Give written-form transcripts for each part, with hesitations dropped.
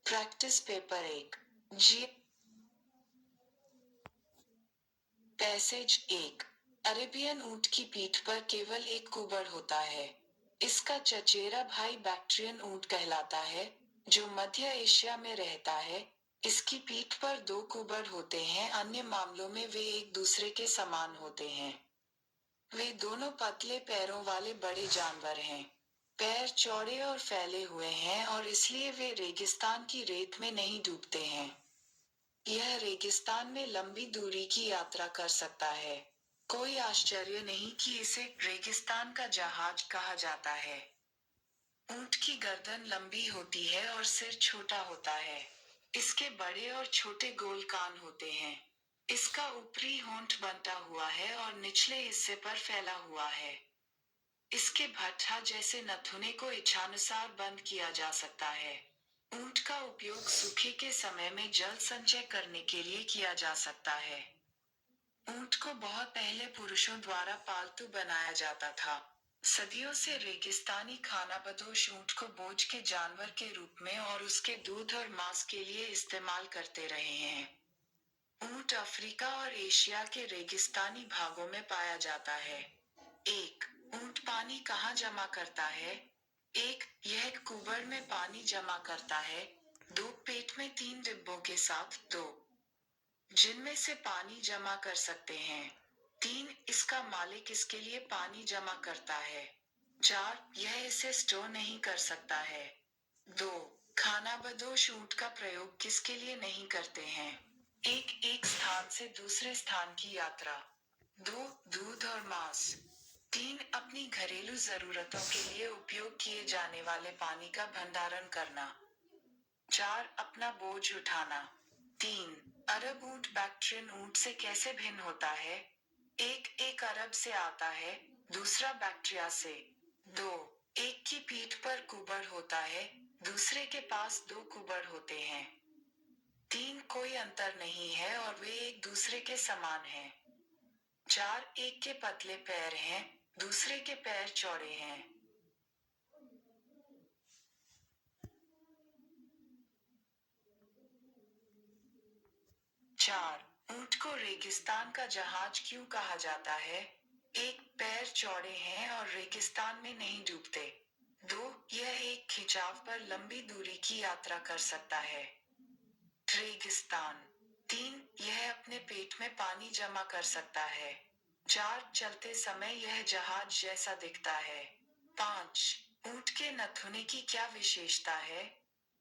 Practice paper 1। जी। Passage 1। Arabian ऊंट की पीठ पर केवल एक कुबड़ होता है। इसका चचेरा भाई बैक्ट्रियन ऊंट कहलाता है, जो मध्य एशिया में रहता है। इसकी पीठ पर दो कुबड़ होते हैं, अन्य मामलों में वे एक दूसरे के समान होते हैं। वे दोनों पतले पैरों वाले बड़े जानवर हैं। पैर चौड़े और फैले हुए हैं और इसलिए वे रेगिस्तान की रेत में नहीं डूबते हैं। यह रेगिस्तान में लंबी दूरी की यात्रा कर सकता है। कोई आश्चर्य नहीं कि इसे रेगिस्तान का जहाज कहा जाता है। ऊंट की गर्दन लंबी होती है और सिर छोटा होता है। इसके बड़े और छोटे गोल कान होते हैं। इसका ऊपरी होंठ बंटा हुआ है और निचले हिस्से पर फैला हुआ है। इसके भट्ठा जैसे नथुने को इच्छानुसार बंद किया जा सकता है। ऊंट का उपयोग सूखे के समय में जल संचय करने के लिए किया जा सकता है। ऊंट को बहुत पहले पुरुषों द्वारा पालतू बनाया जाता था। सदियों से रेगिस्तानी खानाबदोश ऊंट को बोझ के जानवर के रूप में और उसके दूध और मांस के लिए इस्तेमाल करते रहे हैं। ऊंट अफ्रीका और एशिया के रेगिस्तानी भागों में पाया जाता है। 1. ऊंट पानी कहाँ जमा करता है? 1. यह कुबड़ में पानी जमा करता है। 2. पेट में 3 डिब्बों के साथ 2, जिनमें से पानी जमा कर सकते हैं। 3. इसका मालिक इसके लिए पानी जमा करता है। 4. यह इसे स्टोर नहीं कर सकता है। 2. खानाबदोश ऊंट का प्रयोग किसके लिए नहीं करते हैं? 1. एक स्थान से दूसरे स्थान की यात्रा। 2. दूध और मांस। 3. अपनी घरेलू जरूरतों के लिए उपयोग किए जाने वाले पानी का भंडारण करना। 4. अपना बोझ उठाना। 3. अरब ऊंट बैक्ट्रियन ऊंट से कैसे भिन्न होता है? 1. एक अरब से आता है, दूसरा बैक्ट्रिया से। 2. एक की पीठ पर कुबड़ होता है, दूसरे के पास दो कुबड़ होते हैं। 3. कोई अंतर नहीं है और वे एक दूसरे के समान हैं। 4. एक के पतले पैर हैं, दूसरे के पैर चौड़े हैं। 4. ऊंट को रेगिस्तान का जहाज क्यों कहा जाता है? 1. पैर चौड़े हैं और रेगिस्तान में नहीं डूबते। 2. यह एक खिंचाव पर लंबी दूरी की यात्रा कर सकता है। रेगिस्तान। 3. यह अपने पेट में पानी जमा कर सकता है। 4. चलते समय यह जहाज जैसा दिखता है। 5. ऊंट के नथुने की क्या विशेषता है?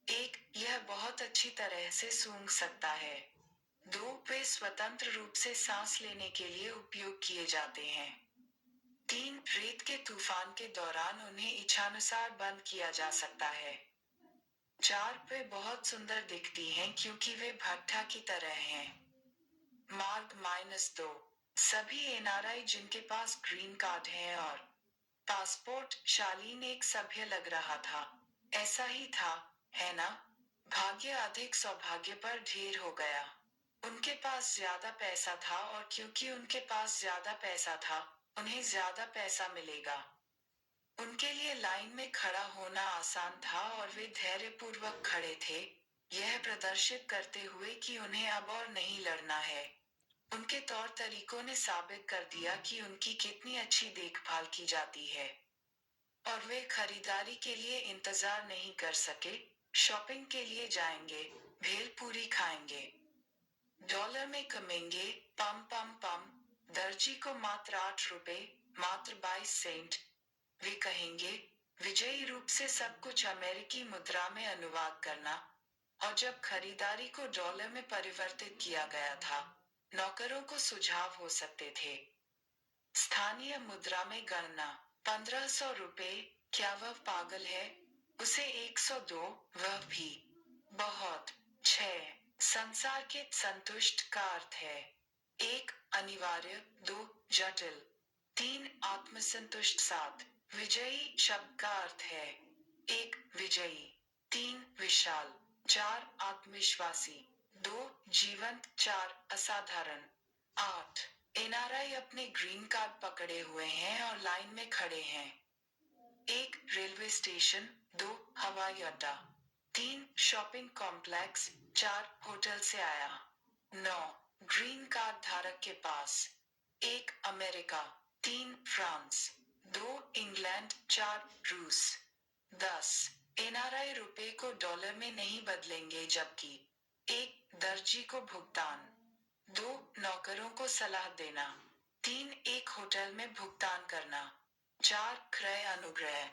1. यह बहुत अच्छी तरह से सूंघ सकता है। 2. वे स्वतंत्र रूप से सांस लेने के लिए उपयोग किए जाते हैं। 3. रेत के तूफान के दौरान उन्हें इच्छानुसार बंद किया जा सकता है। 4. वे बहुत सुंदर दिखती हैं क्योंकि वे भट्ठा की तरह हैं। मार्क -2। सभी एनआरआई जिनके पास ग्रीन कार्ड है और पासपोर्ट। शालीन एक सभ्य लग रहा था। ऐसा ही था, है ना? भाग्य अधिक सौभाग्य पर ढेर हो गया। उनके पास ज्यादा पैसा था और क्योंकि उनके पास ज्यादा पैसा था, उन्हें ज्यादा पैसा मिलेगा। उनके लिए लाइन में खड़ा होना आसान था और वे धैर्यपूर्वक खड़े थे, यह प्रदर्शित करते हुए कि उन्हें अब और नहीं लड़ना है। उनके तौर तरीकों ने साबित कर दिया कि उनकी कितनी अच्छी देखभाल की जाती है। और वे खरीदारी के लिए इंतजार नहीं कर सके, शॉपिंग के लिए जाएंगे, भेलपूरी खाएंगे, डॉलर में कमेंगे, पम पम पम, दर्जी को मात्र 8 रुपए, मात्र 22 सेंट। वे कहेंगे, विजयी रूप से सब कुछ अमेरिकी मुद्रा में अनुवाद करना। और जब खरीदारी को डॉलर में परिवर्तित किया गया था, नौकरों को सुझाव हो सकते थे। स्थानीय मुद्रा में गणना। 1500 रुपए, क्या वह पागल है? उसे 102, वह भी बहुत। 6. संसार के संतुष्ट का अर्थ है? 1. अनिवार्य। 2. जटिल। 3. आत्मसंतुष्ट। 7. विजयी शब्द का अर्थ है? 1. विजयी। 3. विशाल। 4. आत्मविश्वासी। 2. जीवंत। 4. असाधारण। 8. एनआरआई अपने ग्रीन कार्ड पकड़े हुए हैं और लाइन में खड़े हैं। 1. Railway station. 2. हवाई अड्डा। 3 शॉपिंग कॉम्प्लेक्स, 4 होटल से आया। 9 ग्रीन कार्ड धारक के पास। 1 अमेरिका, 3 फ्रांस, 2 इंग्लैंड, 4 रूस। 10 एनआरआई रुपए को डॉलर में नहीं बदलेंगे, जबकि 1 दर्जी को भुगतान, 2 नौकरों को सलाह देना, 3 एक होटल में भुगतान करना, 4 क्रय अनुग्रह।